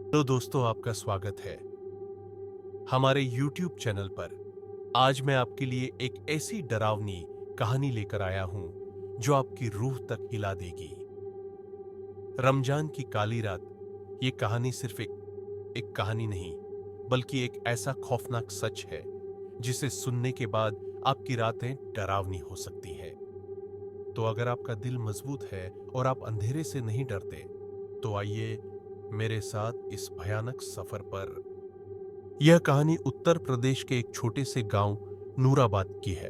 Hello दोस्तों, आपका स्वागत है हमारे YouTube चैनल पर। आज मैं आपके लिए एक ऐसी डरावनी कहानी लेकर आया हूं जो आपकी रूह तक हिला देगी। रमजान की काली रात। ये कहानी सिर्फ एक कहानी नहीं, बल्कि एक ऐसा खौफनाक सच है जिसे सुनने के बाद आपकी रातें डरावनी हो सकती है। तो अगर आपका दिल मजबूत है और आप अंधेरे से नहीं डरते, तो आइए मेरे साथ इस भयानक सफर पर। यह कहानी उत्तर प्रदेश के एक छोटे से गांव नूराबाद की है।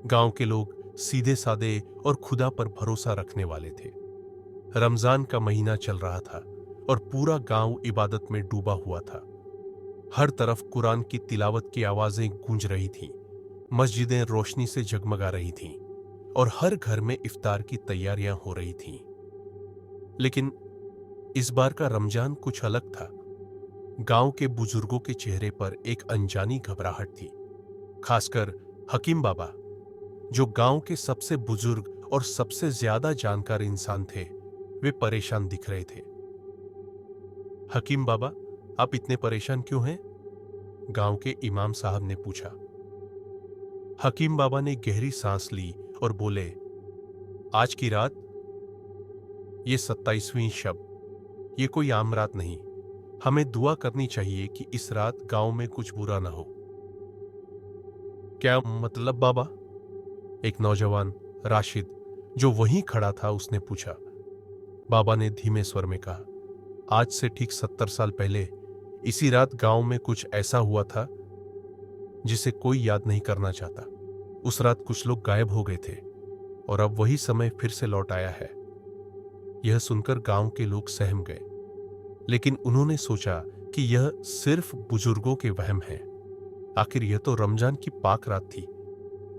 गांव के लोग सीधे सादे और खुदा पर भरोसा रखने वाले थे। रमजान का महीना चल रहा था और पूरा गांव इबादत में डूबा हुआ था। हर तरफ कुरान की तिलावत की आवाजें गूंज रही थीं, मस्जिदें रोशनी से जगमगा रही थीं और हर घर में इफ्तार की तैयारियां हो रही थीं। लेकिन इस बार का रमजान कुछ अलग था। गांव के बुजुर्गों के चेहरे पर एक अनजानी घबराहट थी। खासकर हकीम बाबा, जो गांव के सबसे बुजुर्ग और सबसे ज्यादा जानकार इंसान थे, वे परेशान दिख रहे थे। हकीम बाबा, आप इतने परेशान क्यों हैं? गांव के इमाम साहब ने पूछा। हकीम बाबा ने गहरी सांस ली और बोले, आज की रात, ये 27वीं शब, ये कोई आम रात नहीं। हमें दुआ करनी चाहिए कि इस रात गांव में कुछ बुरा ना हो। क्या मतलब बाबा? एक नौजवान राशिद, जो वहीं खड़ा था, उसने पूछा। बाबा ने धीमे स्वर में कहा, आज से ठीक 70 साल पहले इसी रात गांव में कुछ ऐसा हुआ था जिसे कोई याद नहीं करना चाहता। उस रात कुछ लोग गायब हो गए थे और अब वही समय फिर से लौट आया है। यह सुनकर गांव के लोग सहम गए, लेकिन उन्होंने सोचा कि यह सिर्फ बुजुर्गों के वहम है। आखिर यह तो रमजान की पाक रात थी,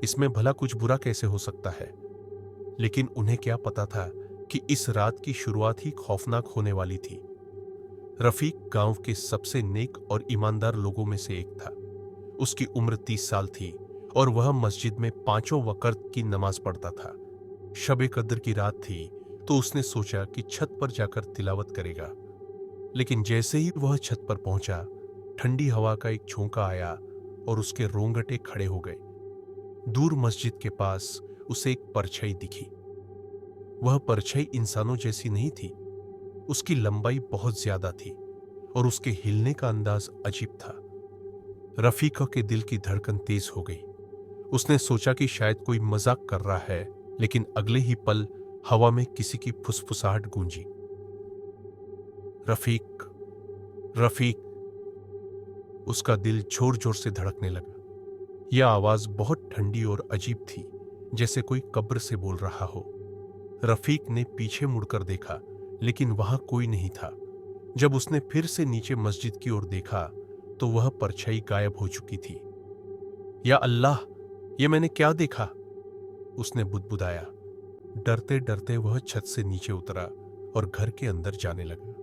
इसमें भला कुछ बुरा कैसे हो सकता है? लेकिन उन्हें क्या पता था कि इस रात की शुरुआत ही खौफनाक होने वाली थी। रफीक गांव के सबसे नेक और ईमानदार लोगों में से एक था। उसकी उम्र 30 साल थी और वह मस्जिद में 5 वक्त की नमाज पढ़ता था। शबे कद्र की रात थी, तो उसने सोचा कि छत पर जाकर तिलावत करेगा। लेकिन जैसे ही वह छत पर पहुंचा, ठंडी हवा का एक झोंका आया और उसके रोंगटे खड़े हो गए। दूर मस्जिद के पास उसे एक परछाई दिखी। वह परछाई इंसानों जैसी नहीं थी। उसकी लंबाई बहुत ज्यादा थी और उसके हिलने का अंदाज अजीब था। रफीका के दिल की धड़कन तेज हो गई। उसने सोचा कि शायद कोई मजाक कर रहा है, लेकिन अगले ही पल हवा में किसी की फुसफुसाहट गूंजी। रफीक, रफीक। उसका दिल जोर जोर से धड़कने लगा। यह आवाज बहुत ठंडी और अजीब थी, जैसे कोई कब्र से बोल रहा हो। रफीक ने पीछे मुड़कर देखा, लेकिन वहां कोई नहीं था। जब उसने फिर से नीचे मस्जिद की ओर देखा, तो वह परछाई गायब हो चुकी थी। या अल्लाह, ये मैंने क्या देखा? उसने बुदबुदाया। डरते डरते वह छत से नीचे उतरा और घर के अंदर जाने लगा।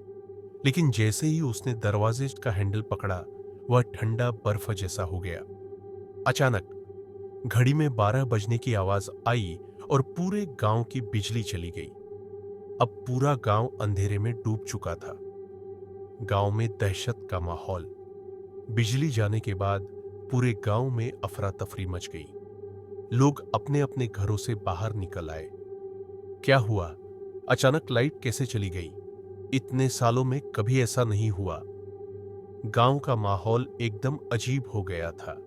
लेकिन जैसे ही उसने दरवाजे का हैंडल पकड़ा, वह ठंडा बर्फ जैसा हो गया। अचानक घड़ी में 12 बजने की आवाज आई और पूरे गांव की बिजली चली गई। अब पूरा गांव अंधेरे में डूब चुका था। गांव में दहशत का माहौल। बिजली जाने के बाद पूरे गांव में अफरा तफरी मच गई। लोग अपने अपने घरों से बाहर निकल आए। क्या हुआ? अचानक लाइट कैसे चली गई? इतने सालों में कभी ऐसा नहीं हुआ। गांव का माहौल एकदम अजीब हो गया था।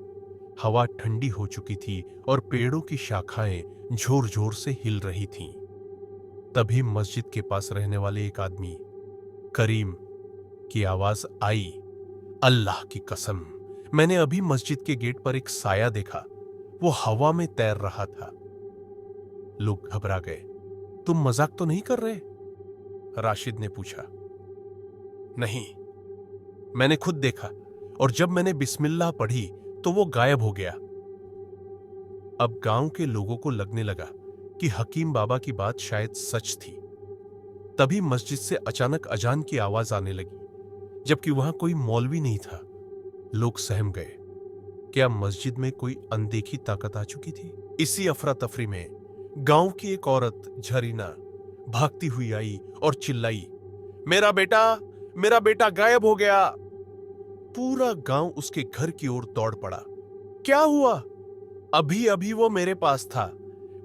हवा ठंडी हो चुकी थी और पेड़ों की शाखाएं जोर जोर से हिल रही थीं। तभी मस्जिद के पास रहने वाले एक आदमी, करीम, की आवाज आई। अल्लाह की कसम, मैंने अभी मस्जिद के गेट पर एक साया देखा। वो हवा में तैर रहा था। लोग घबरा गए। तुम मजाक तो नहीं कर रहे? राशिद ने पूछा। नहीं, मैंने खुद देखा, और जब मैंने बिस्मिल्लाह पढ़ी तो वो गायब हो गया। अब गांव के लोगों को लगने लगा कि हकीम बाबा की बात शायद सच थी। तभी मस्जिद से अचानक अजान की आवाज आने लगी, जबकि वहां कोई मौलवी नहीं था। लोग सहम गए। क्या मस्जिद में कोई अनदेखी ताकत आ चुकी थी? इसी अफरा तफरी में गांव की एक औरत झरीना भागती हुई आई और चिल्लाई, मेरा बेटा, मेरा बेटा गायब हो गया। पूरा गांव उसके घर की ओर दौड़ पड़ा। क्या हुआ? अभी अभी वो मेरे पास था।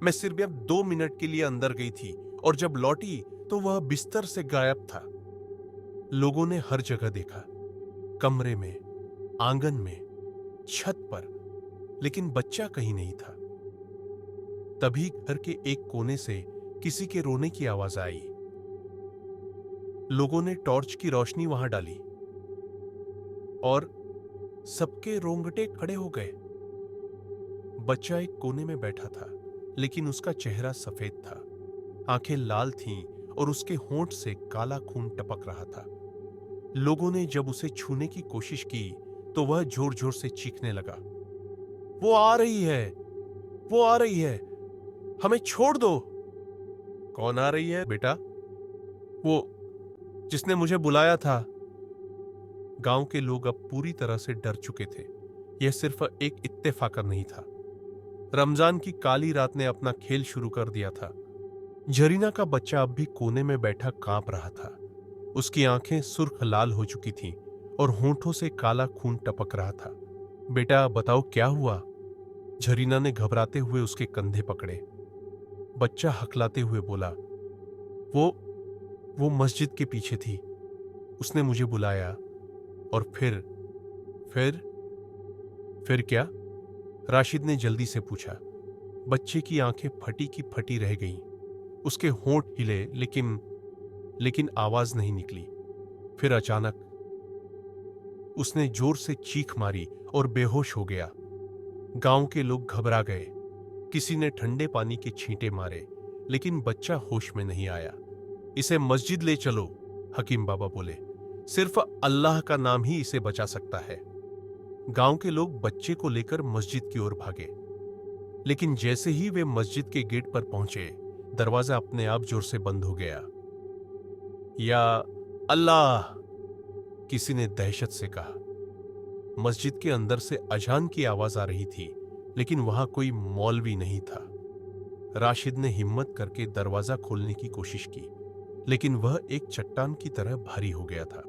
मैं सिर्फ 2 मिनट के लिए अंदर गई थी और जब लौटी तो वह बिस्तर से गायब था। लोगों ने हर जगह देखा, कमरे में, आंगन में, छत पर, लेकिन बच्चा कहीं नहीं था। तभी घर के एक कोने से किसी के रोने की आवाज आई। लोगों ने टॉर्च की रोशनी वहां डाली और सबके रोंगटे खड़े हो गए। बच्चा एक कोने में बैठा था, लेकिन उसका चेहरा सफेद था, आंखें लाल थीं और उसके होंठ से काला खून टपक रहा था। लोगों ने जब उसे छूने की कोशिश की तो वह जोर जोर से चीखने लगा, वो आ रही है, वो आ रही है, हमें छोड़ दो। कौन आ रही है बेटा? वो जिसने मुझे बुलाया था। गांव के लोग अब पूरी तरह से डर चुके थे। यह सिर्फ एक इत्तेफाक नहीं था। रमजान की काली रात ने अपना खेल शुरू कर दिया था। जरीना का बच्चा अब भी कोने में बैठा कांप रहा था। उसकी आंखें सुर्ख लाल हो चुकी थीं और होंठों से काला खून टपक रहा था। बेटा बताओ क्या हुआ? जरीना ने घबराते हुए उसके कंधे पकड़े। बच्चा हकलाते हुए बोला, वो मस्जिद के पीछे थी। उसने मुझे बुलाया और फिर फिर क्या? राशिद ने जल्दी से पूछा। बच्चे की आंखें फटी की फटी रह गईं। उसके होंठ हिले लेकिन आवाज नहीं निकली। फिर अचानक उसने जोर से चीख मारी और बेहोश हो गया। गांव के लोग घबरा गए। किसी ने ठंडे पानी के छींटे मारे, लेकिन बच्चा होश में नहीं आया। इसे मस्जिद ले चलो, हकीम बाबा बोले। सिर्फ अल्लाह का नाम ही इसे बचा सकता है। गांव के लोग बच्चे को लेकर मस्जिद की ओर भागे, लेकिन जैसे ही वे मस्जिद के गेट पर पहुंचे, दरवाजा अपने आप जोर से बंद हो गया। या अल्लाह, किसी ने दहशत से कहा। मस्जिद के अंदर से अजान की आवाज आ रही थी, लेकिन वहां कोई मौलवी नहीं था। राशिद ने हिम्मत करके दरवाजा खोलने की कोशिश की, लेकिन वह एक चट्टान की तरह भारी हो गया था।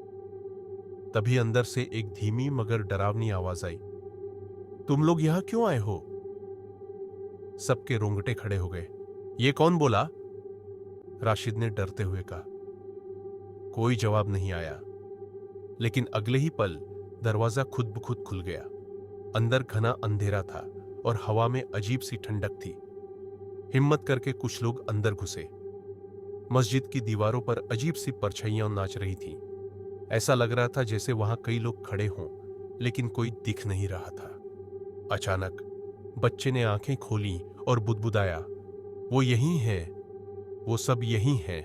तभी अंदर से एक धीमी मगर डरावनी आवाज आई, तुम लोग यहां क्यों आए हो? सबके रोंगटे खड़े हो गए। ये कौन बोला? राशिद ने डरते हुए कहा। कोई जवाब नहीं आया, लेकिन अगले ही पल दरवाजा खुद ब खुद खुल गया। अंदर घना अंधेरा था और हवा में अजीब सी ठंडक थी। हिम्मत करके कुछ लोग अंदर घुसे। मस्जिद की दीवारों पर अजीब सी परछाइयां नाच रही थीं। ऐसा लग रहा था जैसे वहां कई लोग खड़े हों, लेकिन कोई दिख नहीं रहा था। अचानक बच्चे ने आंखें खोली और बुदबुदाया, वो यही हैं, वो सब यही हैं।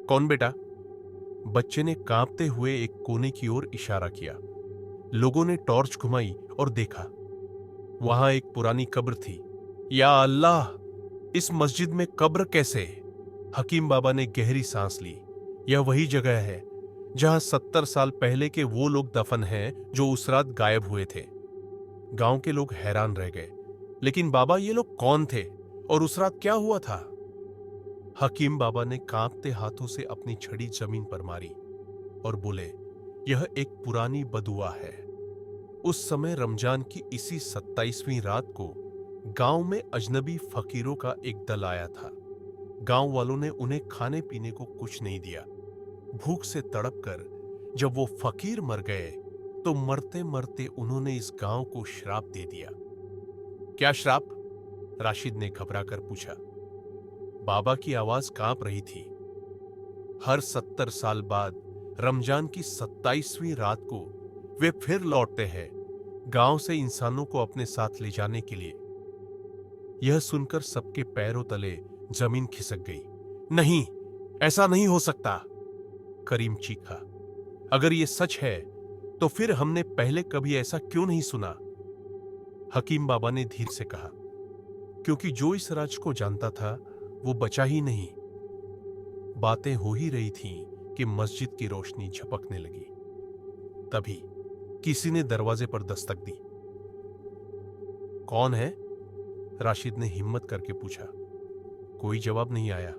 कौन बेटा? बच्चे ने कांपते हुए एक कोने की ओर इशारा किया। लोगों ने टॉर्च घुमाई और देखा, वहां एक पुरानी कब्र थी। या अल्लाह, इस मस्जिद में कब्र कैसे? हकीम बाबा ने गहरी सांस ली। यह वही जगह है जहां 70 साल पहले के वो लोग दफन हैं जो उस रात गायब हुए थे। गांव के लोग हैरान रह गए, लेकिन बाबा ये लोग कौन थे और उस रात क्या हुआ था? हकीम बाबा ने कांपते हाथों से अपनी छड़ी जमीन पर मारी और बोले, यह एक पुरानी बदुआ है। उस समय रमजान की इसी 27वीं रात को गांव में अजनबी फकीरों का एक दल आया था। गांव वालों ने उन्हें खाने पीने को कुछ नहीं दिया। भूख से तड़पकर जब वो फकीर मर गए तो मरते मरते उन्होंने इस गांव को श्राप दे दिया। क्या श्राप? राशिद ने घबराकर पूछा। बाबा की आवाज कांप रही थी। हर 70 साल बाद रमजान की 27वीं रात को वे फिर लौटते हैं, गांव से इंसानों को अपने साथ ले जाने के लिए। यह सुनकर सबके पैरों तले जमीन खिसक गई। नहीं, ऐसा नहीं हो सकता, करीम चीखा। अगर यह सच है तो फिर हमने पहले कभी ऐसा क्यों नहीं सुना? हकीम बाबा ने धीर से कहा, क्योंकि जो इस राज को जानता था वो बचा ही नहीं। बातें हो ही रही थीं कि मस्जिद की रोशनी झपकने लगी। तभी किसी ने दरवाजे पर दस्तक दी। कौन है? राशिद ने हिम्मत करके पूछा। कोई जवाब नहीं आया।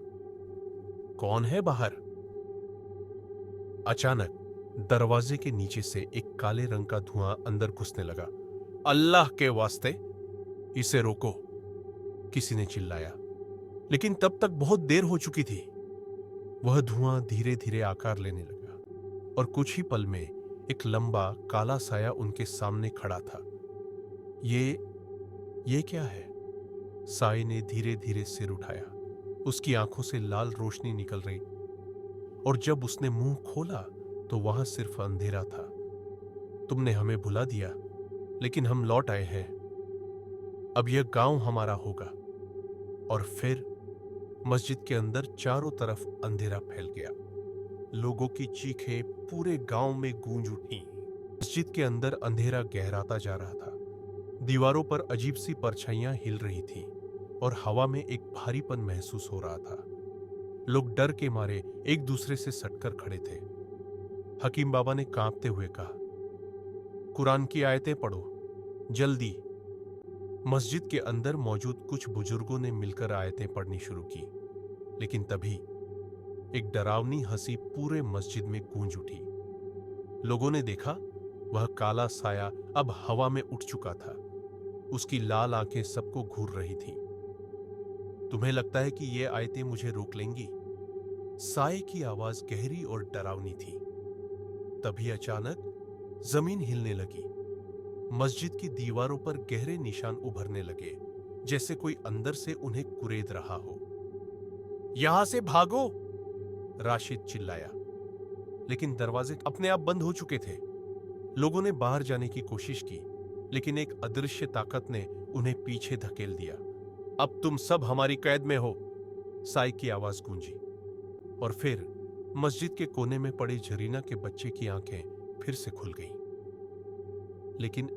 कौन है बाहर? अचानक दरवाजे के नीचे से एक काले रंग का धुआं अंदर घुसने लगा। अल्लाह के वास्ते, इसे रोको, किसी ने चिल्लाया। लेकिन तब तक बहुत देर हो चुकी थी। वह धुआं धीरे धीरे आकार लेने लगा और कुछ ही पल में एक लंबा काला साया उनके सामने खड़ा था। ये क्या है? साये ने धीरे धीरे सिर उठाया। उसकी आंखों से लाल रोशनी निकल रही और जब उसने मुंह खोला तो वहां सिर्फ अंधेरा था। तुमने हमें भुला दिया, लेकिन हम लौट आए हैं। अब यह गांव हमारा होगा। और फिर मस्जिद के अंदर चारों तरफ अंधेरा फैल गया। लोगों की चीखें पूरे गांव में गूंज उठी। मस्जिद के अंदर अंधेरा गहराता जा रहा था। दीवारों पर अजीब सी परछाइयां हिल रही थीं और हवा में एक भारीपन महसूस हो रहा था। लोग डर के मारे एक दूसरे से सटकर खड़े थे। हकीम बाबा ने कांपते हुए कहा, कुरान की आयतें पढ़ो, जल्दी। मस्जिद के अंदर मौजूद कुछ बुजुर्गों ने मिलकर आयतें पढ़नी शुरू की, लेकिन तभी एक डरावनी हंसी पूरे मस्जिद में गूंज उठी। लोगों ने देखा, वह काला साया अब हवा में उठ चुका था। उसकी लाल आंखें सबको घूर रही थीं। तुम्हें लगता है कि ये आयतें मुझे रोक लेंगी? साये की आवाज गहरी और डरावनी थी। तभी अचानक जमीन हिलने लगी। मस्जिद की दीवारों पर गहरे निशान उभरने लगे, जैसे कोई अंदर से उन्हें कुरेद रहा हो। यहां से भागो, राशिद चिल्लाया। लेकिन दरवाजे अपने आप बंद हो चुके थे। लोगों ने बाहर जाने की कोशिश की, लेकिन एक अदृश्य ताकत ने उन्हें पीछे धकेल दिया। अब तुम सब हमारी कैद में हो, साई की आवाज गूंजी। और फिर मस्जिद के कोने में पड़े जरीना के बच्चे की आंखें फिर से खुल गईं। लेकिन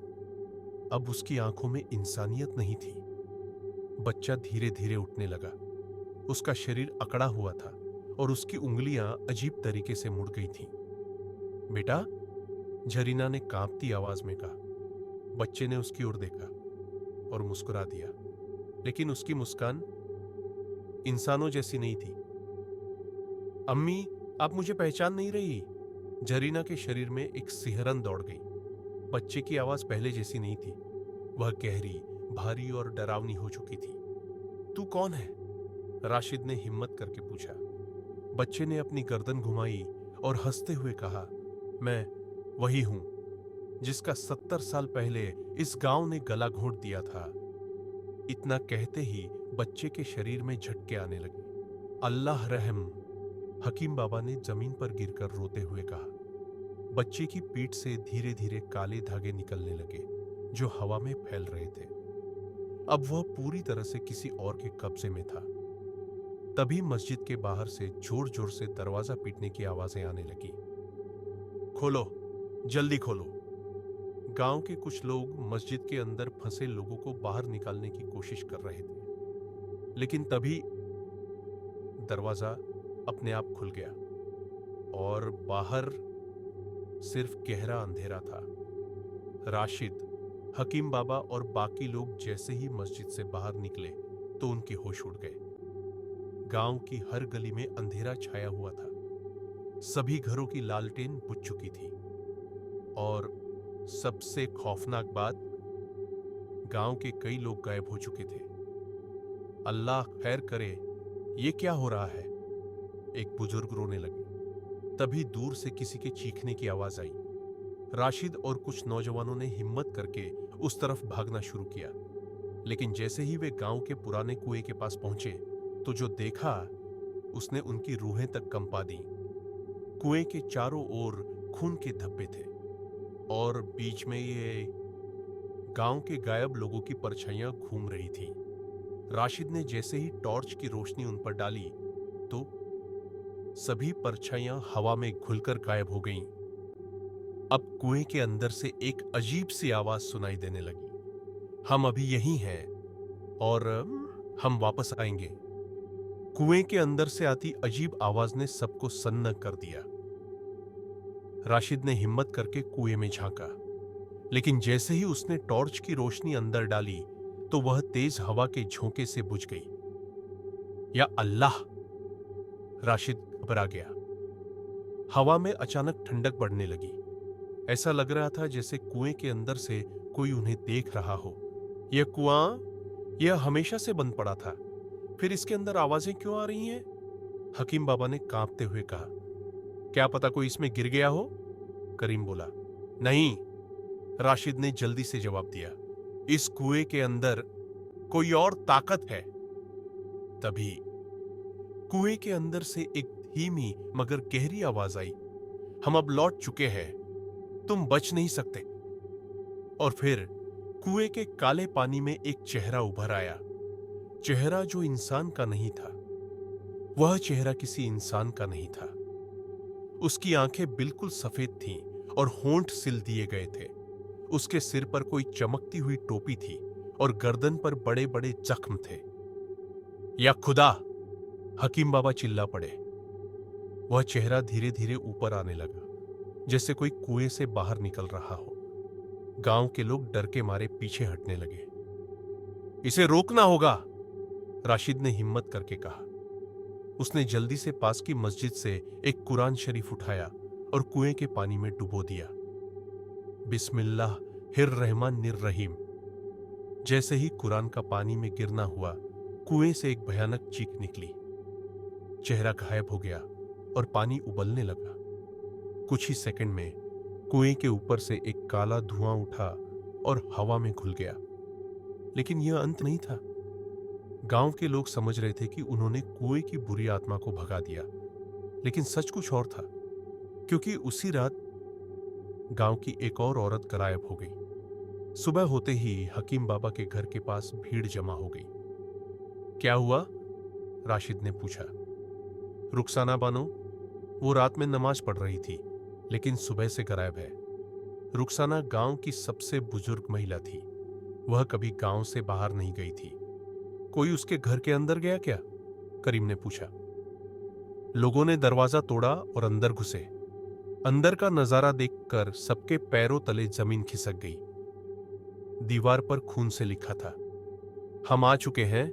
अब उसकी आंखों में इंसानियत नहीं थी। बच्चा धीरे धीरे उठने लगा। उसका शरीर अकड़ा हुआ था और उसकी उंगलियां अजीब तरीके से मुड़ गई थीं। बेटा, जरीना ने कांपती आवाज में कहा। बच्चे ने उसकी ओर देखा और मुस्कुरा दिया, लेकिन उसकी मुस्कान इंसानों जैसी नहीं थी। अम्मी, आप मुझे पहचान नहीं रही? जरीना के शरीर में एक सिहरन दौड़ गई। बच्चे की आवाज पहले जैसी नहीं थी। वह गहरी, भारी और डरावनी हो चुकी थी। तू कौन है? राशिद ने हिम्मत करके पूछा। बच्चे ने अपनी गर्दन घुमाई और हंसते हुए कहा, मैं वही हूं जिसका 70 साल पहले इस गांव ने गला घोंट दिया था। इतना कहते ही बच्चे के शरीर में झटके आने लगे। अल्लाह रहम, हकीम बाबा ने जमीन पर गिरकर रोते हुए कहा। बच्चे की पीठ से धीरे धीरे काले धागे निकलने लगे, जो हवा में फैल रहे थे। अब वह पूरी तरह से किसी और के कब्जे में था। तभी मस्जिद के बाहर से जोर जोर से दरवाजा पीटने की आवाजें आने लगी। खोलो, जल्दी खोलो। गांव के कुछ लोग मस्जिद के अंदर फंसे लोगों को बाहर निकालने की कोशिश कर रहे थे, लेकिन तभी दरवाजा अपने आप खुल गया और बाहर सिर्फ गहरा अंधेरा था। राशिद, हकीम बाबा और बाकी लोग जैसे ही मस्जिद से बाहर निकले तो उनके होश उड़ गए। गांव की हर गली में अंधेरा छाया हुआ था। सभी घरों की लालटेन बुझ चुकी थी और सबसे खौफनाक बात, गांव के कई लोग गायब हो चुके थे। अल्लाह खैर करे, ये क्या हो रहा है? एक बुजुर्ग रोने लगे। तभी दूर से किसी के चीखने की आवाज आई। राशिद और कुछ नौजवानों ने हिम्मत करके उस तरफ भागना शुरू किया, लेकिन जैसे ही वे गांव के पुराने कुएं के पास पहुंचे तो जो देखा उसने उनकी रूहें तक कंपा दी। कुएं के चारों ओर खून के धब्बे थे और बीच में ये गांव के गायब लोगों की परछाइयां घूम रही थी। राशिद ने जैसे ही टॉर्च की रोशनी उन पर डाली तो सभी परछाइयां हवा में घुलकर गायब हो गईं। अब कुएं के अंदर से एक अजीब सी आवाज सुनाई देने लगी, हम अभी यहीं हैं और हम वापस आएंगे। कुएं के अंदर से आती अजीब आवाज ने सबको सन्न कर दिया। राशिद ने हिम्मत करके कुएं में झांका, लेकिन जैसे ही उसने टॉर्च की रोशनी अंदर डाली तो वह तेज हवा के झोंके से बुझ गई। या अल्लाह! राशिद घबरा गया। हवा में अचानक ठंडक बढ़ने लगी। ऐसा लग रहा था जैसे कुएं के अंदर से कोई उन्हें देख रहा हो। यह कुआं, यह हमेशा से बंद पड़ा था, फिर इसके अंदर आवाजें क्यों आ रही हैं? हकीम बाबा ने कांपते हुए कहा। क्या पता कोई इसमें गिर गया हो? करीम बोला। नहीं, राशिद ने जल्दी से जवाब दिया। इस कुएं के अंदर कोई और ताकत है। तभी कुएं के अंदर से एक धीमी मगर गहरी आवाज आई। हम अब लौट चुके हैं, तुम बच नहीं सकते। और फिर कुएं के काले पानी में एक चेहरा उभर आया। चेहरा जो इंसान का नहीं था। वह चेहरा किसी इंसान का नहीं था। उसकी आंखें बिल्कुल सफेद थीं और होंठ सिल दिए गए थे। उसके सिर पर कोई चमकती हुई टोपी थी और गर्दन पर बड़े बड़े जख्म थे। या खुदा! हकीम बाबा चिल्ला पड़े। वह चेहरा धीरे धीरे ऊपर आने लगा, जैसे कोई कुएं से बाहर निकल रहा हो। गांव के लोग डर के मारे पीछे हटने लगे। इसे रोकना होगा, राशिद ने हिम्मत करके कहा। उसने जल्दी से पास की मस्जिद से एक कुरान शरीफ उठाया और कुएं के पानी में डुबो दिया। बिस्मिल्लाहिर्रहमानिर्रहीम। जैसे ही कुरान का पानी में गिरना हुआ, कुएं से एक भयानक चीख निकली। चेहरा गायब हो गया और पानी उबलने लगा। कुछ ही सेकंड में कुएं के ऊपर से एक काला धुआं उठा और हवा में घुल गया। लेकिन यह अंत नहीं था। गांव के लोग समझ रहे थे कि उन्होंने कुएं की बुरी आत्मा को भगा दिया, लेकिन सच कुछ और था। क्योंकि उसी रात गांव की एक और औरत गायब हो गई। सुबह होते ही हकीम बाबा के घर के पास भीड़ जमा हो गई। क्या हुआ? राशिद ने पूछा। रुखसाना बानो, वो रात में नमाज पढ़ रही थी, लेकिन सुबह से गायब है। रुखसाना गांव की सबसे बुजुर्ग महिला थी। वह कभी गांव से बाहर नहीं गई थी। कोई उसके घर के अंदर गया क्या? करीम ने पूछा। लोगों ने दरवाजा तोड़ा और अंदर घुसे। अंदर का नजारा देखकर सबके पैरों तले जमीन खिसक गई। दीवार पर खून से लिखा था, हम आ चुके हैं।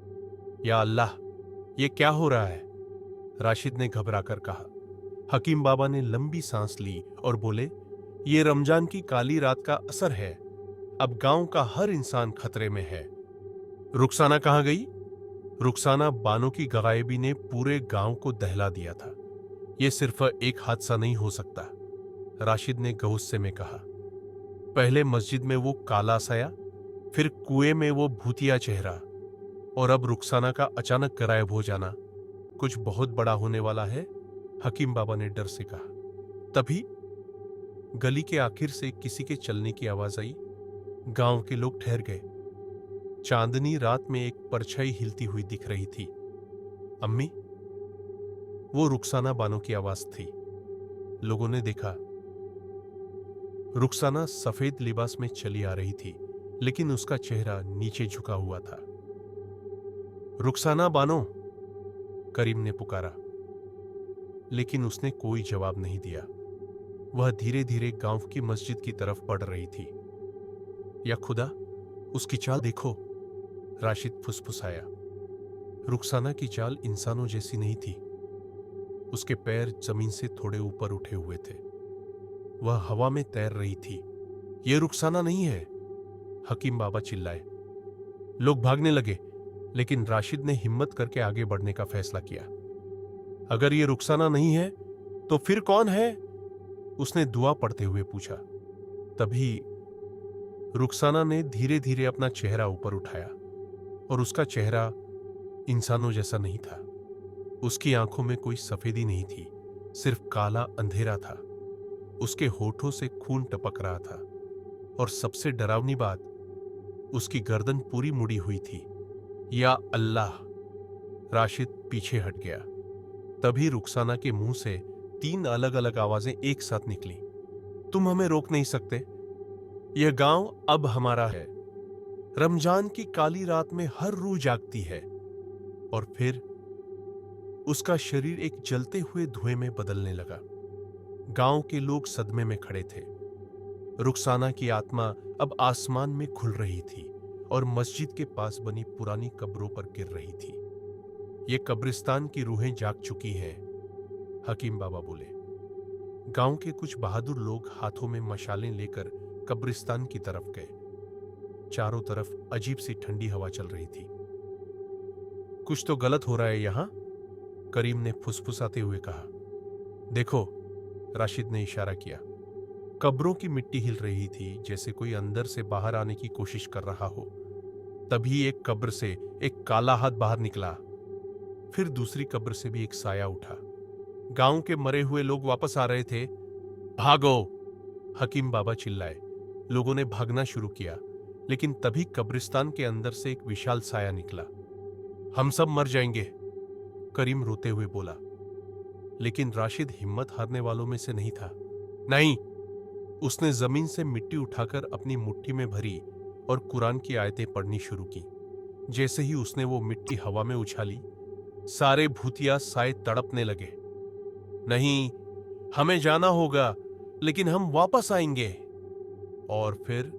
या अल्लाह, ये क्या हो रहा है? राशिद ने घबराकर कहा। हकीम बाबा ने लंबी सांस ली और बोले, ये रमजान की काली रात का असर है। अब गांव का हर इंसान खतरे में है। रुखसाना कहाँ गई? रुखसाना बानो की गायबी ने पूरे गांव को दहला दिया था। यह सिर्फ एक हादसा नहीं हो सकता, राशिद ने गुस्से में कहा। पहले मस्जिद में वो काला साया, फिर कुएं में वो भूतिया चेहरा, और अब रुखसाना का अचानक गायब हो जाना। कुछ बहुत बड़ा होने वाला है, हकीम बाबा ने डर से कहा। तभी गली के आखिर से किसी के चलने की आवाज आई। गांव के लोग ठहर गए। चांदनी रात में एक परछाई हिलती हुई दिख रही थी। अम्मी? वो रुखसाना बानो की आवाज थी। लोगों ने देखा। रुखसाना सफेद लिबास में चली आ रही थी, लेकिन उसका चेहरा नीचे झुका हुआ था। रुखसाना बानो, करीम ने पुकारा, लेकिन उसने कोई जवाब नहीं दिया। वह धीरे धीरे गांव की मस्जिद की तरफ बढ़ रही थी। या खुदा, उसकी चाल देखो, राशिद फुसफुसाया। रुखसाना की चाल इंसानों जैसी नहीं थी। उसके पैर जमीन से थोड़े ऊपर उठे हुए थे। वह हवा में तैर रही थी। यह रुखसाना नहीं है, हकीम बाबा चिल्लाए। लोग भागने लगे, लेकिन राशिद ने हिम्मत करके आगे बढ़ने का फैसला किया। अगर यह रुखसाना नहीं है तो फिर कौन है? उसने दुआ पढ़ते हुए पूछा। तभी रुखसाना ने धीरे धीरे अपना चेहरा ऊपर उठाया, और उसका चेहरा इंसानों जैसा नहीं था। उसकी आंखों में कोई सफेदी नहीं थी, सिर्फ काला अंधेरा था। उसके होठों से खून टपक रहा था, और सबसे डरावनी बात, उसकी गर्दन पूरी मुड़ी हुई थी। या अल्लाह! राशिद पीछे हट गया। तभी रुखसाना के मुंह से 3 अलग अलग आवाजें एक साथ निकली। तुम हमें रोक नहीं सकते। यह गांव अब हमारा है। रमजान की काली रात में हर रूह जागती है। और फिर उसका शरीर एक जलते हुए धुएं में बदलने लगा। गांव के लोग सदमे में खड़े थे। रुखसाना की आत्मा अब आसमान में खुल रही थी और मस्जिद के पास बनी पुरानी कब्रों पर गिर रही थी। ये कब्रिस्तान की रूहें जाग चुकी हैं, हकीम बाबा बोले। गांव के कुछ बहादुर लोग हाथों में मशालें लेकर कब्रिस्तान की तरफ गए। चारों तरफ अजीब सी ठंडी हवा चल रही थी। कुछ तो गलत हो रहा है यहां, करीम ने फुसफुसाते हुए कहा। देखो, राशिद ने इशारा किया। कब्रों की मिट्टी हिल रही थी, जैसे कोई अंदर से बाहर आने की कोशिश कर रहा हो। तभी एक कब्र से एक काला हाथ बाहर निकला। फिर दूसरी कब्र से भी एक साया उठा। गांव के मरे हुए लोग वापस आ रहे थे। भागो, हकीम बाबा चिल्लाए। लोगों ने भागना शुरू किया, लेकिन तभी कब्रिस्तान के अंदर से एक विशाल साया निकला। हम सब मर जाएंगे, करीम रोते हुए बोला। लेकिन राशिद हिम्मत हारने वालों में से नहीं था। नहीं, उसने जमीन से मिट्टी उठाकर अपनी मुट्ठी में भरी और कुरान की आयतें पढ़नी शुरू की। जैसे ही उसने वो मिट्टी हवा में उछाली, सारे भूतिया साए तड़पने लगे। नहीं, हमें जाना होगा, लेकिन हम वापस आएंगे। और फिर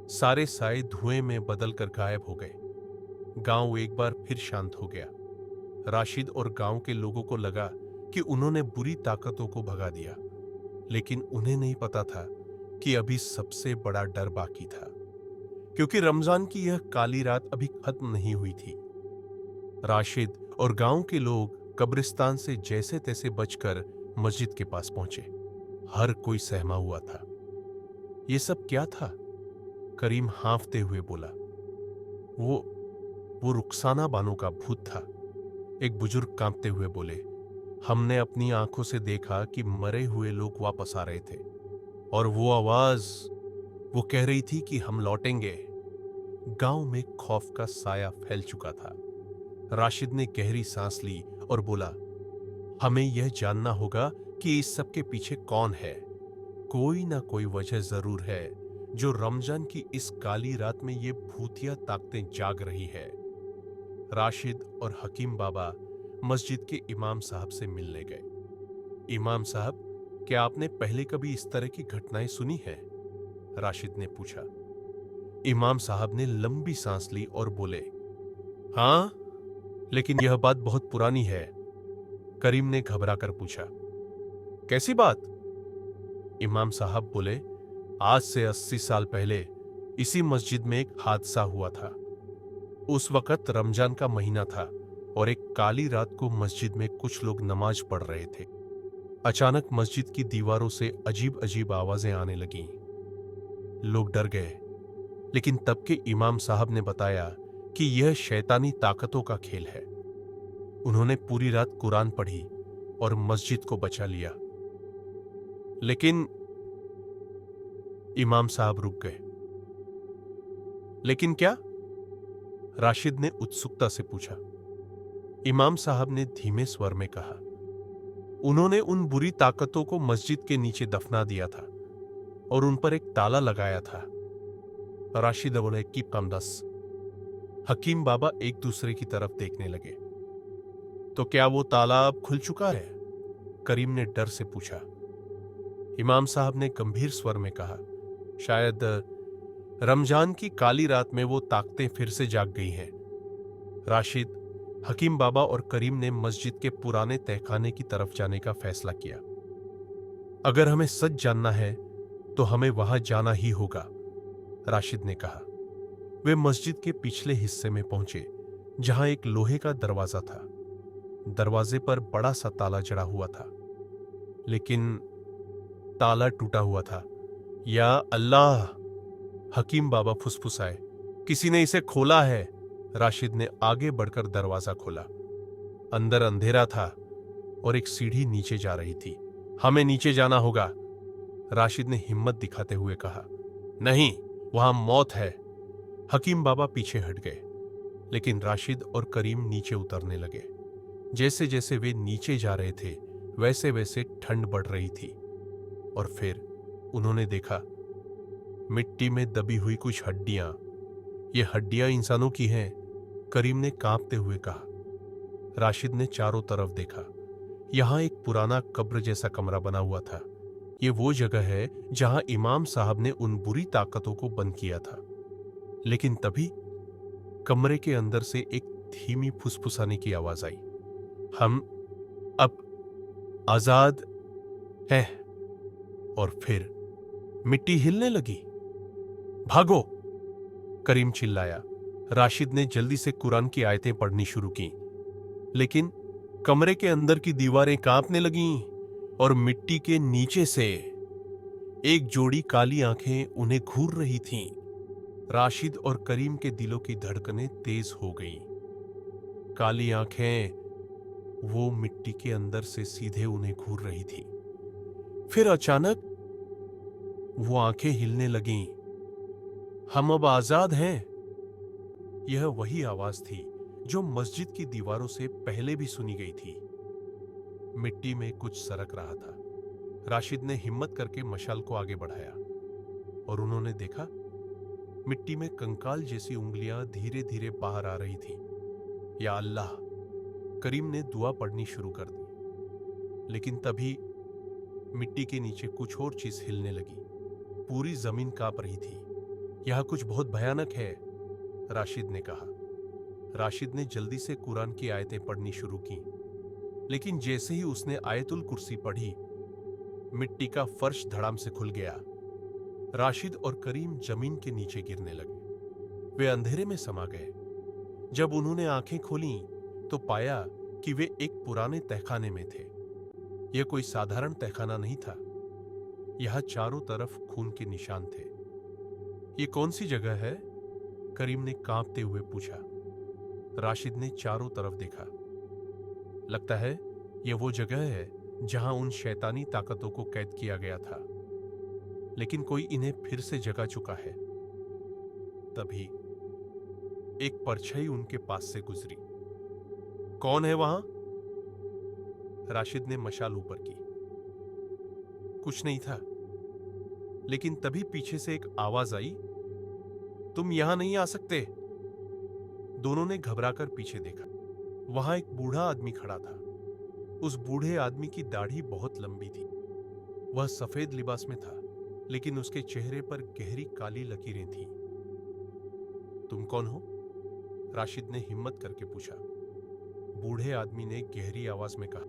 सारे साए धुएं में बदलकर गायब हो गए। गांव एक बार फिर शांत हो गया। राशिद और गांव के लोगों को लगा कि उन्होंने बुरी ताकतों को भगा दिया, लेकिन उन्हें नहीं पता था कि अभी सबसे बड़ा डर बाकी था, क्योंकि रमजान की यह काली रात अभी खत्म नहीं हुई थी। राशिद और गांव के लोग कब्रिस्तान से जैसे तैसे बचकर मस्जिद के पास पहुंचे। हर कोई सहमा हुआ था। ये सब क्या था? करीम हांफते हुए बोला। वो रुखसाना बानो का भूत था, एक बुजुर्ग कांपते हुए बोले। हमने अपनी आंखों से देखा कि मरे हुए लोग वापस आ रहे थे, और वो आवाज, वो कह रही थी कि हम लौटेंगे। गांव में खौफ का साया फैल चुका था। राशिद ने गहरी सांस ली और बोला, हमें यह जानना होगा कि इस सब के पीछे कौन है। कोई ना कोई वजह जरूर है जो रमजान की इस काली रात में ये भूतिया ताकतें जाग रही है। राशिद और हकीम बाबा मस्जिद के इमाम साहब से मिलने गए। इमाम साहब, क्या आपने पहले कभी इस तरह की घटनाएं सुनी है? राशिद ने पूछा। इमाम साहब ने लंबी सांस ली और बोले, हां, लेकिन यह बात बहुत पुरानी है। करीम ने घबराकर पूछा, कैसी बात? इमाम साहब बोले, आज से 80 साल पहले इसी मस्जिद में एक हादसा हुआ था। उस वक्त रमजान का महीना था और एक काली रात को मस्जिद में कुछ लोग नमाज पढ़ रहे थे। अचानक मस्जिद की दीवारों से अजीब अजीब आवाजें आने लगीं। लोग डर गए, लेकिन तब के इमाम साहब ने बताया कि यह शैतानी ताकतों का खेल है। उन्होंने पूरी रात कुरान पढ़ी और मस्जिद को बचा लिया। लेकिन इमाम साहब रुक गए। लेकिन क्या? राशिद ने उत्सुकता से पूछा। इमाम साहब ने धीमे स्वर में कहा, उन्होंने उन बुरी ताकतों को मस्जिद के नीचे दफना दिया था और उन पर एक ताला लगाया था। राशिद बोले, की कमदस। हकीम बाबा एक दूसरे की तरफ देखने लगे। तो क्या वो ताला अब खुल चुका है? करीम ने डर से पूछा। इमाम साहब ने गंभीर स्वर में कहा, शायद रमजान की काली रात में वो ताकतें फिर से जाग गई हैं। राशिद, हकीम बाबा और करीम ने मस्जिद के पुराने तहखाने की तरफ जाने का फैसला किया। अगर हमें सच जानना है तो हमें वहां जाना ही होगा, राशिद ने कहा। वे मस्जिद के पिछले हिस्से में पहुंचे, जहां एक लोहे का दरवाजा था। दरवाजे पर बड़ा सा ताला जड़ा हुआ था, लेकिन ताला टूटा हुआ था। या अल्लाह, हकीम बाबा फुसफुसाए, किसी ने इसे खोला है। राशिद ने आगे बढ़कर दरवाजा खोला। अंदर अंधेरा था और एक सीढ़ी नीचे जा रही थी। हमें नीचे जाना होगा, राशिद ने हिम्मत दिखाते हुए कहा। नहीं, वहां मौत है। हकीम बाबा पीछे हट गए, लेकिन राशिद और करीम नीचे उतरने लगे। जैसे जैसे वे नीचे जा रहे थे, वैसे वैसे ठंड बढ़ रही थी। और फिर उन्होंने देखा, मिट्टी में दबी हुई कुछ हड्डियां। ये हड्डियां इंसानों की हैं, करीम ने कांपते हुए कहा। राशिद ने चारों तरफ देखा। यहां एक पुराना कब्र जैसा कमरा बना हुआ था। ये वो जगह है जहां इमाम साहब ने उन बुरी ताकतों को बंद किया था। लेकिन तभी कमरे के अंदर से एक धीमी फुसफुसाने की आवाज आई। हम अब आजाद, है। और फिर मिट्टी हिलने लगी। भागो, करीम चिल्लाया। राशिद ने जल्दी से कुरान की आयतें पढ़नी शुरू की, लेकिन कमरे के अंदर की दीवारें कांपने लगीं और मिट्टी के नीचे से एक जोड़ी काली आंखें उन्हें घूर रही थीं। राशिद और करीम के दिलों की धड़कनें तेज हो गईं। काली आंखें वो मिट्टी के अंदर से सीधे उन्हें घूर रही थी। फिर अचानक वो आंखें हिलने लगीं। हम अब आजाद हैं। यह वही आवाज थी जो मस्जिद की दीवारों से पहले भी सुनी गई थी। मिट्टी में कुछ सरक रहा था। राशिद ने हिम्मत करके मशाल को आगे बढ़ाया और उन्होंने देखा मिट्टी में कंकाल जैसी उंगलियां धीरे धीरे बाहर आ रही थीं। या अल्लाह, करीम ने दुआ पढ़नी शुरू कर दी, लेकिन तभी मिट्टी के नीचे कुछ और चीज हिलने लगी। पूरी जमीन कांप रही थी। यह कुछ बहुत भयानक है, राशिद ने कहा। राशिद ने जल्दी से कुरान की आयतें पढ़नी शुरू की, लेकिन जैसे ही उसने आयतुल कुर्सी पढ़ी, मिट्टी का फर्श धड़ाम से खुल गया। राशिद और करीम जमीन के नीचे गिरने लगे। वे अंधेरे में समा गए। जब उन्होंने आंखें खोलीं, तो पाया कि वे एक पुराने तहखाने में थे। यह कोई साधारण तहखाना नहीं था। यहां चारों तरफ खून के निशान थे। ये कौन सी जगह है? करीम ने कांपते हुए पूछा। राशिद ने चारों तरफ देखा। लगता है यह वो जगह है जहां उन शैतानी ताकतों को कैद किया गया था, लेकिन कोई इन्हें फिर से जगा चुका है। तभी एक परछाई उनके पास से गुजरी। कौन है वहां? राशिद ने मशाल ऊपर की। कुछ नहीं था, लेकिन तभी पीछे से एक आवाज आई, तुम यहां नहीं आ सकते। दोनों ने घबराकर पीछे देखा। वहां एक बूढ़ा आदमी खड़ा था। उस बूढ़े आदमी की दाढ़ी बहुत लंबी थी। वह सफेद लिबास में था, लेकिन उसके चेहरे पर गहरी काली लकीरें थीं। तुम कौन हो? राशिद ने हिम्मत करके पूछा। बूढ़े आदमी ने गहरी आवाज में कहा,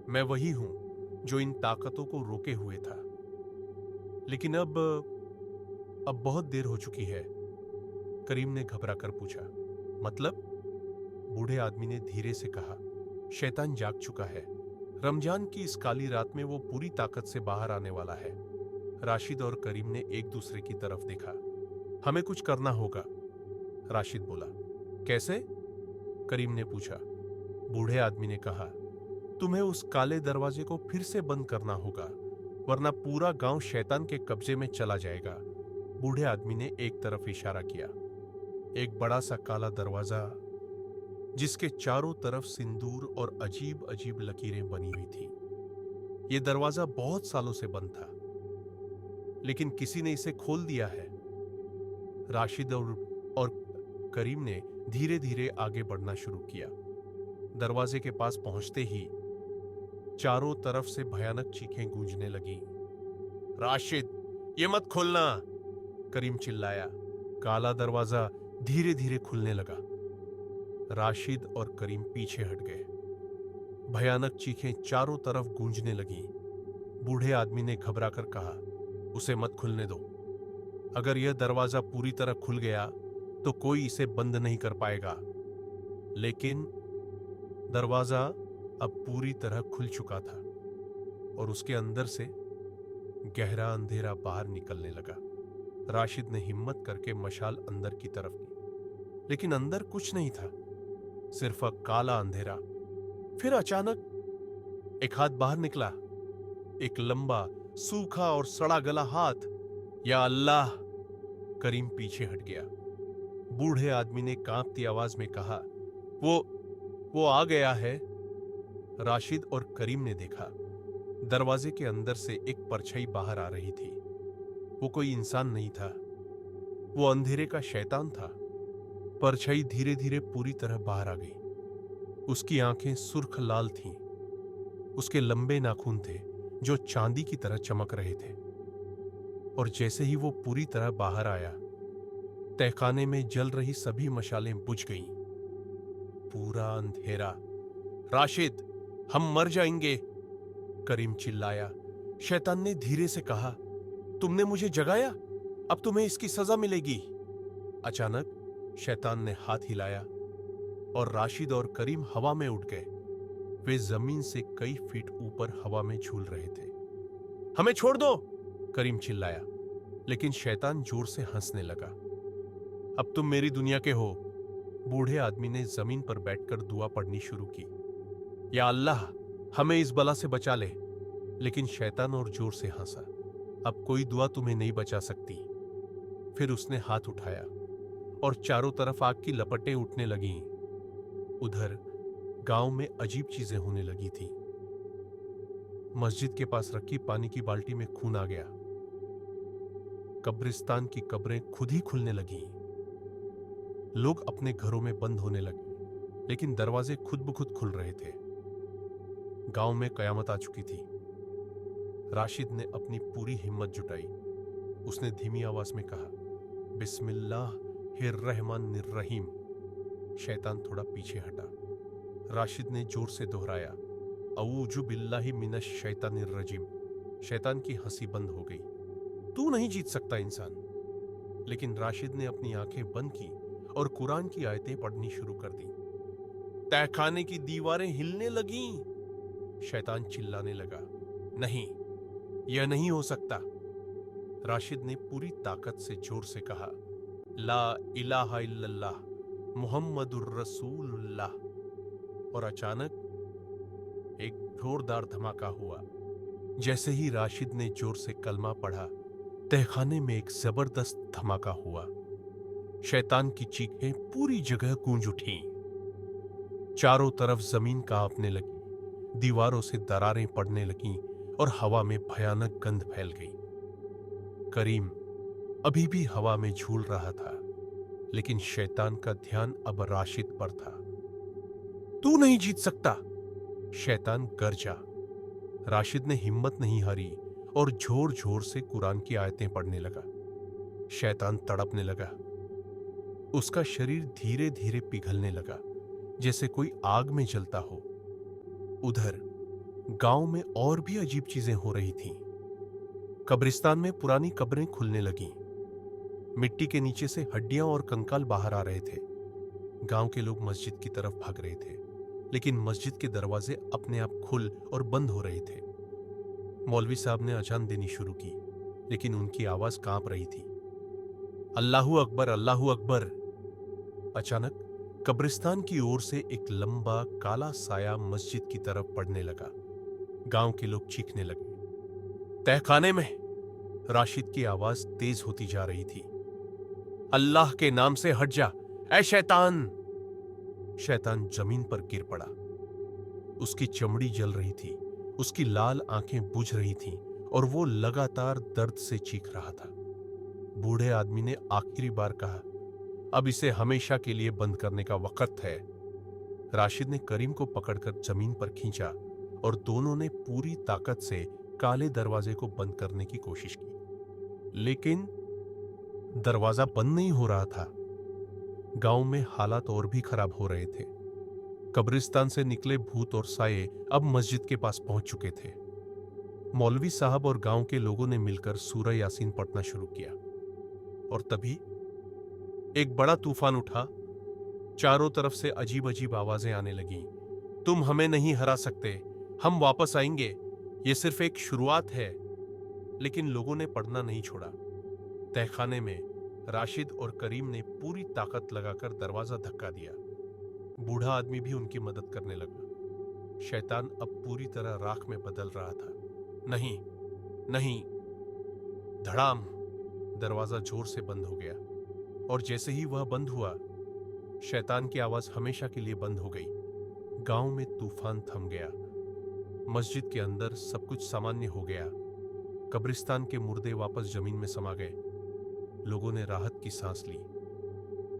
मैं वही हूं जो इन ताकतों को रोके हुए था, लेकिन अब बहुत देर हो चुकी है। करीम ने घबराकर पूछा। मतलब? बूढ़े आदमी ने धीरे से कहा, शैतान जाग चुका है। रमजान की इस काली रात में वो पूरी ताकत से बाहर आने वाला है। राशिद और करीम ने एक दूसरे की तरफ देखा। हमें कुछ करना होगा, राशिद बोला। कैसे? करीम ने पूछा। बूढ़े आदमी ने कहा, तुम्हें उस काले दरवाजे को फिर से बंद करना होगा, वरना पूरा गांव शैतान के कब्जे में चला जाएगा। बूढ़े आदमी ने एक तरफ इशारा किया। एक बड़ा सा काला दरवाजा जिसके चारों तरफ सिंदूर और अजीब अजीब लकीरें बनी हुई थी। यह दरवाजा बहुत सालों से बंद था, लेकिन किसी ने इसे खोल दिया है। राशिद और करीम ने धीरे धीरे आगे बढ़ना शुरू किया। दरवाजे के पास पहुंचते ही चारों तरफ से भयानक चीखें गूंजने लगीं। राशिद, ये मत खोलना, करीम चिल्लाया। काला दरवाजा धीरे धीरे खुलने लगा। राशिद और करीम पीछे हट गए। भयानक चीखें चारों तरफ गूंजने लगीं। बूढ़े आदमी ने घबराकर कहा, उसे मत खुलने दो। अगर यह दरवाजा पूरी तरह खुल गया तो कोई इसे बंद नहीं कर पाएगा। लेकिन दरवाजा अब पूरी तरह खुल चुका था और उसके अंदर से गहरा अंधेरा बाहर निकलने लगा। राशिद ने हिम्मत करके मशाल अंदर की तरफ की, लेकिन अंदर कुछ नहीं था, सिर्फ एक काला अंधेरा। फिर अचानक एक हाथ बाहर निकला, एक लंबा, सूखा और सड़ा गला हाथ। या अल्लाह! करीम पीछे हट गया। बूढ़े आदमी ने कांपती आवाज में कहा, वो आ गया है। राशिद और करीम ने देखा, दरवाजे के अंदर से एक परछाई बाहर आ रही थी। वो कोई इंसान नहीं था, वो अंधेरे का शैतान था। परछाई धीरे धीरे पूरी तरह बाहर आ गई। उसकी आंखें सुर्ख लाल थीं। उसके लंबे नाखून थे जो चांदी की तरह चमक रहे थे। और जैसे ही वो पूरी तरह बाहर आया, तहखाने में जल रही सभी मशालें बुझ गईं। पूरा अंधेरा। राशिद, हम मर जाएंगे, करीम चिल्लाया। शैतान ने धीरे से कहा, तुमने मुझे जगाया, अब तुम्हें इसकी सजा मिलेगी। अचानक शैतान ने हाथ हिलाया और राशिद और करीम हवा में उड़ गए। वे जमीन से कई फीट ऊपर हवा में झूल रहे थे। हमें छोड़ दो, करीम चिल्लाया, लेकिन शैतान जोर से हंसने लगा। अब तुम मेरी दुनिया के हो। बूढ़े आदमी ने जमीन पर बैठकर दुआ पढ़नी शुरू की। या अल्लाह, हमें इस बला से बचा ले। लेकिन शैतान और जोर से हंसा। अब कोई दुआ तुम्हें नहीं बचा सकती। फिर उसने हाथ उठाया और चारों तरफ आग की लपटें उठने लगीं। उधर गांव में अजीब चीजें होने लगी थी। मस्जिद के पास रखी पानी की बाल्टी में खून आ गया। कब्रिस्तान की कब्रें खुद ही खुलने लगीं। लोग अपने घरों में बंद होने लगे, लेकिन दरवाजे खुद ब खुद खुल रहे थे। गांव में कयामत आ चुकी थी। राशिद ने अपनी पूरी हिम्मत जुटाई। उसने धीमी आवाज में कहा, बिस्मिल्लाहिर्रहमानिर्रहीम। शैतान थोड़ा पीछे हटा। राशिद ने जोर से दोहराया, अऊजु बिल्लाहि मिनश शैतानिर रजीम। शैतान की हंसी बंद हो गई। तू नहीं जीत सकता इंसान। लेकिन राशिद ने अपनी आंखें बंद की और कुरान की आयतें पढ़नी शुरू कर दी। तहखाने की दीवारें हिलने लगीं। शैतान चिल्लाने लगा, नहीं, यह नहीं हो सकता। राशिद ने पूरी ताकत से जोर से कहा, ला इलाहा इल्लल्लाह मुहम्मदुर रसूलुल्लाह। और अचानक एक जोरदार धमाका हुआ। जैसे ही राशिद ने जोर से कलमा पढ़ा, तहखाने में एक जबरदस्त धमाका हुआ। शैतान की चीखें पूरी जगह गूंज उठी। चारों तरफ जमीन कांपने लगी, दीवारों से दरारें पड़ने लगीं और हवा में भयानक गंध फैल गई। करीम अभी भी हवा में झूल रहा था, लेकिन शैतान का ध्यान अब राशिद पर था। तू नहीं जीत सकता, शैतान गरजा। राशिद ने हिम्मत नहीं हारी और जोर जोर से कुरान की आयतें पढ़ने लगा। शैतान तड़पने लगा। उसका शरीर धीरे धीरे पिघलने लगा, जैसे कोई आग में जलता हो। उधर गांव में और भी अजीब चीजें हो रही थीं। कब्रिस्तान में पुरानी कब्रें खुलने लगीं। मिट्टी के नीचे से हड्डियां और कंकाल बाहर आ रहे थे। गांव के लोग मस्जिद की तरफ भाग रहे थे, लेकिन मस्जिद के दरवाजे अपने आप खुल और बंद हो रहे थे। मौलवी साहब ने अजान देनी शुरू की, लेकिन उनकी आवाज कांप रही थी। अल्लाहू अकबर, अल्लाहू अकबर। अचानक कब्रिस्तान की ओर से एक लंबा काला साया मस्जिद की तरफ बढ़ने लगा। गांव के लोग चीखने लगे। तहखाने में, राशिद की आवाज तेज होती जा रही थी। अल्लाह के नाम से हट जा, ऐ शैतान। शैतान जमीन पर गिर पड़ा। उसकी चमड़ी जल रही थी, उसकी लाल आंखें बुझ रही थीं और वो लगातार दर्द से चीख रहा था। बूढ़े आदमी ने आखिरी बार कहा, अब इसे हमेशा के लिए बंद करने का वक्त है। राशिद ने करीम को पकड़कर जमीन पर खींचा और दोनों ने पूरी ताकत से काले दरवाजे को बंद करने की कोशिश की, लेकिन दरवाजा बंद नहीं हो रहा था। गांव में हालात और भी खराब हो रहे थे। कब्रिस्तान से निकले भूत और साये अब मस्जिद के पास पहुंच चुके थे। मौलवी साहब और गांव के लोगों ने मिलकर सूरह यासीन पढ़ना शुरू किया, और तभी एक बड़ा तूफान उठा। चारों तरफ से अजीब अजीब आवाजें आने लगीं। तुम हमें नहीं हरा सकते, हम वापस आएंगे, ये सिर्फ एक शुरुआत है। लेकिन लोगों ने पढ़ना नहीं छोड़ा। तहखाने में राशिद और करीम ने पूरी ताकत लगाकर दरवाजा धक्का दिया। बूढ़ा आदमी भी उनकी मदद करने लगा। शैतान अब पूरी तरह राख में बदल रहा था। नहीं, नहीं। धड़ाम, दरवाजा जोर से बंद हो गया, और जैसे ही वह बंद हुआ, शैतान की आवाज हमेशा के लिए बंद हो गई। गांव में तूफान थम गया। मस्जिद के अंदर सब कुछ सामान्य हो गया। कब्रिस्तान के मुर्दे वापस जमीन में समा गए। लोगों ने राहत की सांस ली।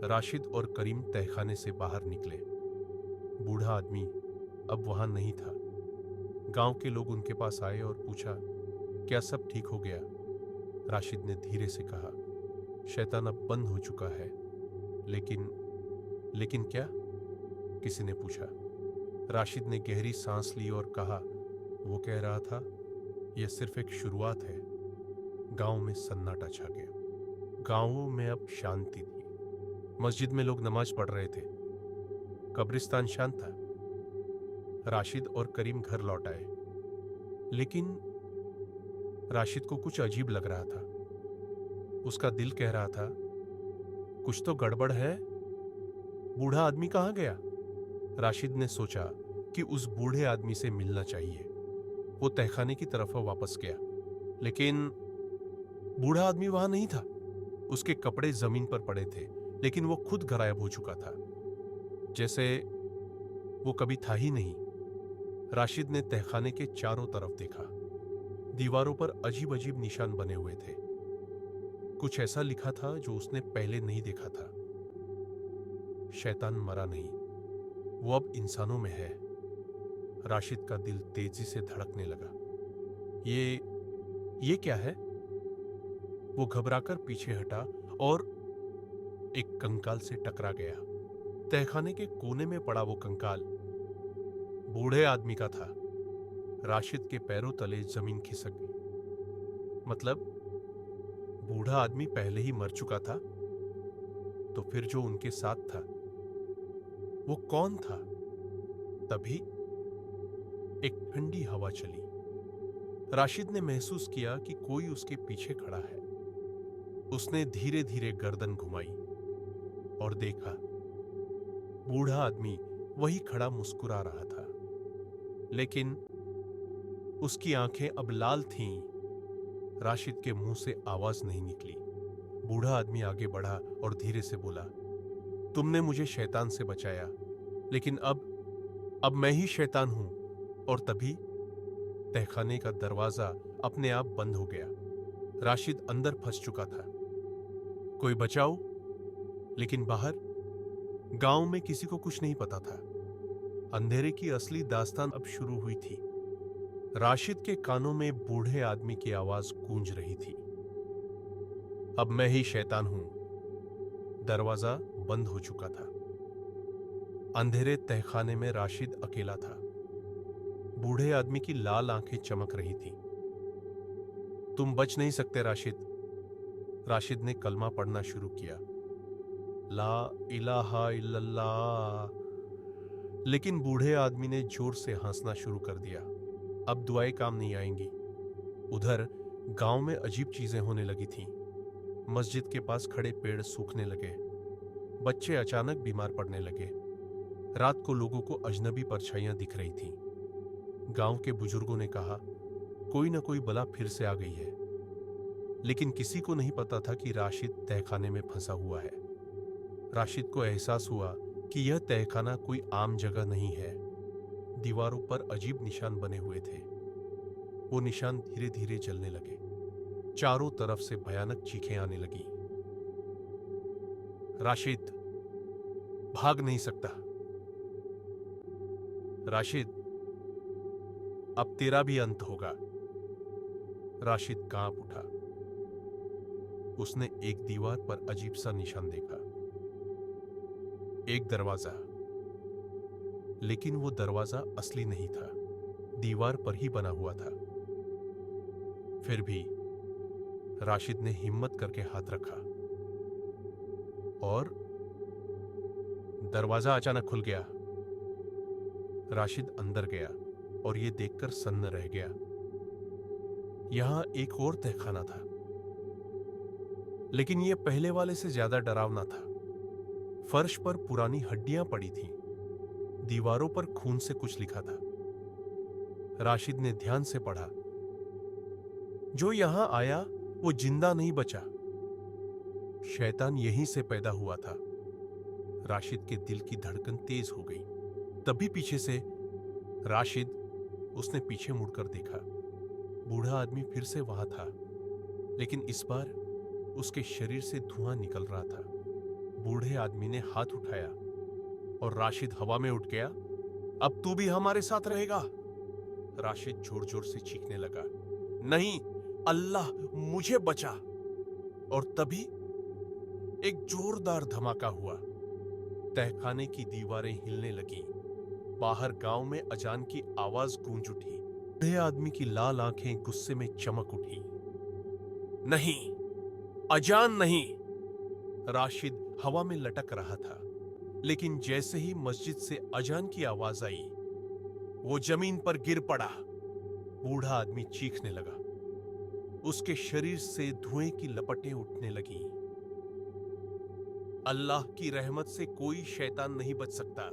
राशिद और करीम तहखाने से बाहर निकले। बूढ़ा आदमी अब वहां नहीं था। गांव के लोग उनके पास आए और पूछा, क्या सब ठीक हो गया? राशिद ने धीरे से कहा, शैतान अब बंद हो चुका है। लेकिन क्या? किसी ने पूछा। राशिद ने गहरी सांस ली और कहा, वो कह रहा था, यह सिर्फ एक शुरुआत है। गांव में सन्नाटा छा गया। गांवों में अब शांति थी। मस्जिद में लोग नमाज पढ़ रहे थे। कब्रिस्तान शांत था। राशिद और करीम घर लौट आए, लेकिन राशिद को कुछ अजीब लग रहा था। उसका दिल कह रहा था, कुछ तो गड़बड़ है। बूढ़ा आदमी कहाँ गया? राशिद ने सोचा कि उस बूढ़े आदमी से मिलना चाहिए। वो तहखाने की तरफ वापस गया, लेकिन बूढ़ा आदमी वहां नहीं था। उसके कपड़े जमीन पर पड़े थे, लेकिन वो खुद गायब हो चुका था, जैसे वो कभी था ही नहीं। राशिद ने तहखाने के चारों तरफ देखा। दीवारों पर अजीब अजीब निशान बने हुए थे। कुछ ऐसा लिखा था जो उसने पहले नहीं देखा था। शैतान मरा नहीं, वो अब इंसानों में है। राशिद का दिल तेजी से धड़कने लगा। ये क्या है? वो घबराकर पीछे हटा और एक कंकाल से टकरा गया। तहखाने के कोने में पड़ा वो कंकाल बूढ़े आदमी का था। राशिद के पैरों तले जमीन खिसक गई। मतलब बूढ़ा आदमी पहले ही मर चुका था? तो फिर जो उनके साथ था वो कौन था? तभी एक ठंडी हवा चली। राशिद ने महसूस किया कि कोई उसके पीछे खड़ा है। उसने धीरे धीरे गर्दन घुमाई और देखा, बूढ़ा आदमी वही खड़ा मुस्कुरा रहा था, लेकिन उसकी आंखें अब लाल थीं। राशिद के मुंह से आवाज नहीं निकली। बूढ़ा आदमी आगे बढ़ा और धीरे से बोला, तुमने मुझे शैतान से बचाया, लेकिन अब मैं ही शैतान हूं। और तभी तहखाने का दरवाजा अपने आप बंद हो गया। राशिद अंदर फंस चुका था। कोई बचाओ, लेकिन बाहर गांव में किसी को कुछ नहीं पता था। अंधेरे की असली दास्तान अब शुरू हुई थी। राशिद के कानों में बूढ़े आदमी की आवाज गूंज रही थी, अब मैं ही शैतान हूं। दरवाजा बंद हो चुका था। अंधेरे तहखाने में राशिद अकेला था। बूढ़े आदमी की लाल आंखें चमक रही थी। तुम बच नहीं सकते राशिद। राशिद ने कलमा पढ़ना शुरू किया, ला इलाहा इल्लल्लाह। लेकिन बूढ़े आदमी ने जोर से हंसना शुरू कर दिया। अब दुआएं काम नहीं आएंगी। उधर गांव में अजीब चीजें होने लगी थीं। मस्जिद के पास खड़े पेड़ सूखने लगे। बच्चे अचानक बीमार पड़ने लगे। रात को लोगों को अजनबी परछाइयां दिख रही थीं। गांव के बुजुर्गों ने कहा, कोई ना कोई बला फिर से आ गई है। लेकिन किसी को नहीं पता था कि राशिद तहखाने में फंसा हुआ है। राशिद को एहसास हुआ कि यह तहखाना कोई आम जगह नहीं है। दीवारों पर अजीब निशान बने हुए थे। वो निशान धीरे धीरे जलने लगे। चारों तरफ से भयानक चीखें आने लगी। राशिद भाग नहीं सकता। राशिद अब तेरा भी अंत होगा। राशिद कांप उठा। उसने एक दीवार पर अजीब सा निशान देखा, एक दरवाजा। लेकिन वो दरवाजा असली नहीं था, दीवार पर ही बना हुआ था। फिर भी राशिद ने हिम्मत करके हाथ रखा और दरवाजा अचानक खुल गया। राशिद अंदर गया और यह देखकर सन्न रह गया। यहां एक और तहखाना था, लेकिन यह पहले वाले से ज्यादा डरावना था। फर्श पर पुरानी हड्डियां पड़ी थीं। दीवारों पर खून से कुछ लिखा था। राशिद ने ध्यान से पढ़ा, जो यहां आया वो जिंदा नहीं बचा। शैतान यहीं से पैदा हुआ था। राशिद के दिल की धड़कन तेज हो गई। तभी पीछे से राशिद, उसने पीछे मुड़कर देखा। बूढ़ा आदमी फिर से वहां था, लेकिन इस बार उसके शरीर से धुआं निकल रहा था। बूढ़े आदमी ने हाथ उठाया और राशिद हवा में उठ गया। अब तू भी हमारे साथ रहेगा। राशिद जोर जोर से चीखने लगा, नहीं अल्लाह मुझे बचा। और तभी एक जोरदार धमाका हुआ। तहखाने की दीवारें हिलने लगीं। बाहर गांव में अजान की आवाज गूंज उठी। बूढ़े आदमी की लाल आंखें गुस्से में चमक उठी। नहीं, अजान नहीं। राशिद हवा में लटक रहा था, लेकिन जैसे ही मस्जिद से अजान की आवाज आई, वो जमीन पर गिर पड़ा। बूढ़ा आदमी चीखने लगा। उसके शरीर से धुएं की लपटें उठने लगीं। अल्लाह की रहमत से कोई शैतान नहीं बच सकता।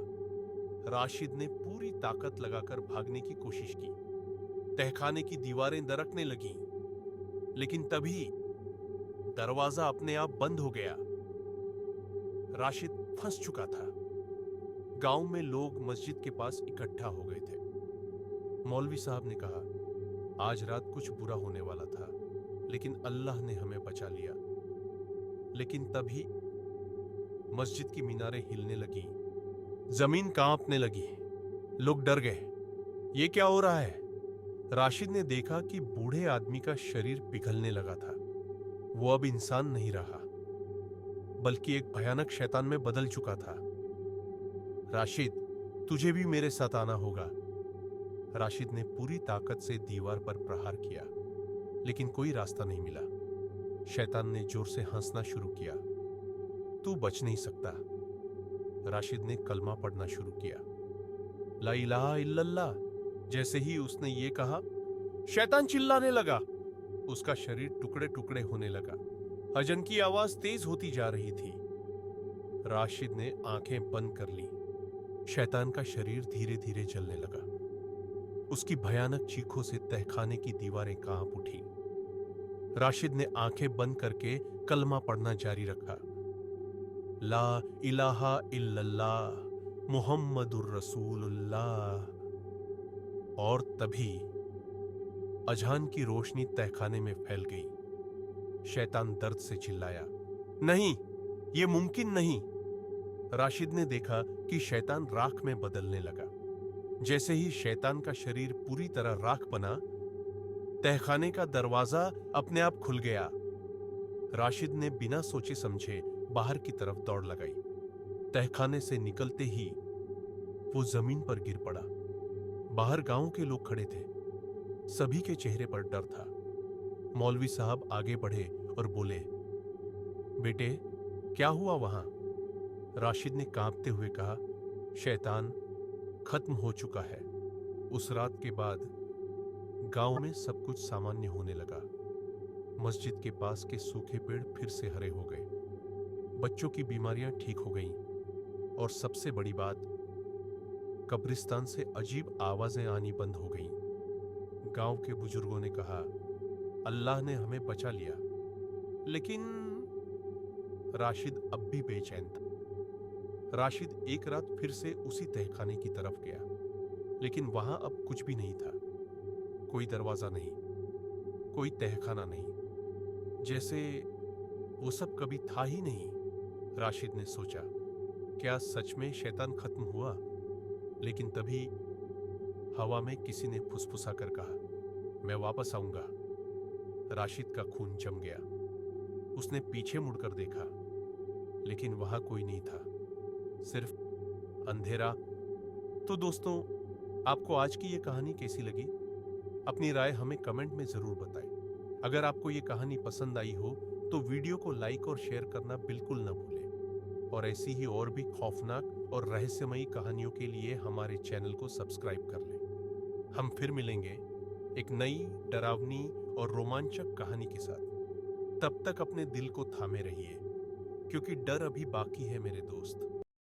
राशिद ने पूरी ताकत लगाकर भागने की कोशिश की। तहखाने की दीवारें दरकने लगीं, लेकिन तभी दरवाजा अपने आप बंद हो गया। राशिद फंस चुका था। गांव में लोग मस्जिद के पास इकट्ठा हो गए थे। मौलवी साहब ने कहा, आज रात कुछ बुरा होने वाला था, लेकिन अल्लाह ने हमें बचा लिया। लेकिन तभी मस्जिद की मीनारें हिलने लगी, जमीन कांपने लगी। लोग डर गए। ये क्या हो रहा है? राशिद ने देखा कि बूढ़े आदमी का शरीर पिघलने लगा था। वो अब इंसान नहीं रहा, बल्कि एक भयानक शैतान में बदल चुका था। राशिद, तुझे भी मेरे साथ आना होगा। राशिद ने पूरी ताकत से दीवार पर प्रहार किया, लेकिन कोई रास्ता नहीं मिला। शैतान ने जोर से हंसना शुरू किया। तू बच नहीं सकता। राशिद ने कलमा पढ़ना शुरू किया, ला इलाहा इल्लल्लाह। जैसे ही उसने ये कहा, शैतान चिल्लाने लगा। उसका शरीर टुकड़े टुकड़े होने लगा। अजन की आवाज तेज होती जा रही थी। राशिद ने आंखें बंद कर ली। शैतान का शरीर धीरे धीरे जलने लगा। उसकी भयानक चीखों से तहखाने की दीवारें कांप उठी। राशिद ने आंखें बंद करके कलमा पढ़ना जारी रखा, ला इलाहा इल्लल्लाह मुहम्मदुर रसूलुल्लाह। और तभी अजान की रोशनी तहखाने में फैल गई। शैतान दर्द से चिल्लाया, नहीं, ये मुमकिन नहीं। राशिद ने देखा कि शैतान राख में बदलने लगा। जैसे ही शैतान का शरीर पूरी तरह राख बना, तहखाने का दरवाजा अपने आप खुल गया। राशिद ने बिना सोचे समझे बाहर की तरफ दौड़ लगाई। तहखाने से निकलते ही वो जमीन पर गिर पड़ा। बाहर गांव के लोग खड़े थे। सभी के चेहरे पर डर था। मौलवी साहब आगे बढ़े और बोले, बेटे, क्या हुआ वहां? राशिद ने कांपते हुए कहा, शैतान खत्म हो चुका है। उस रात के बाद गांव में सब कुछ सामान्य होने लगा। मस्जिद के पास के सूखे पेड़ फिर से हरे हो गए। बच्चों की बीमारियां ठीक हो गईं। और सबसे बड़ी बात, कब्रिस्तान से अजीब आवाजें आनी बंद हो गईं। गांव के बुजुर्गों ने कहा, अल्लाह ने हमें बचा लिया। लेकिन राशिद अब भी बेचैन था। राशिद एक रात फिर से उसी तहखाने की तरफ गया, लेकिन वहां अब कुछ भी नहीं था। कोई दरवाजा नहीं, कोई तहखाना नहीं, जैसे वो सब कभी था ही नहीं। राशिद ने सोचा, क्या सच में शैतान खत्म हुआ? लेकिन तभी हवा में किसी ने फुसफुसा कर कहा, मैं वापस आऊंगा। राशिद का खून जम गया। उसने पीछे मुड़कर देखा, लेकिन वहां कोई नहीं था, सिर्फ अंधेरा। तो दोस्तों, आपको आज की ये कहानी कैसी लगी? अपनी राय हमें कमेंट में जरूर बताएं। अगर आपको ये कहानी पसंद आई हो तो वीडियो को लाइक और शेयर करना बिल्कुल न भूलें। और ऐसी ही और भी खौफनाक और रहस्यमयी कहानियों के लिए हमारे चैनल को सब्सक्राइब कर लें। हम फिर मिलेंगे एक नई, डरावनी और रोमांचक कहानी के साथ। तब तक अपने दिल को थामे रहिए, क्योंकि डर अभी बाकी है मेरे दोस्त।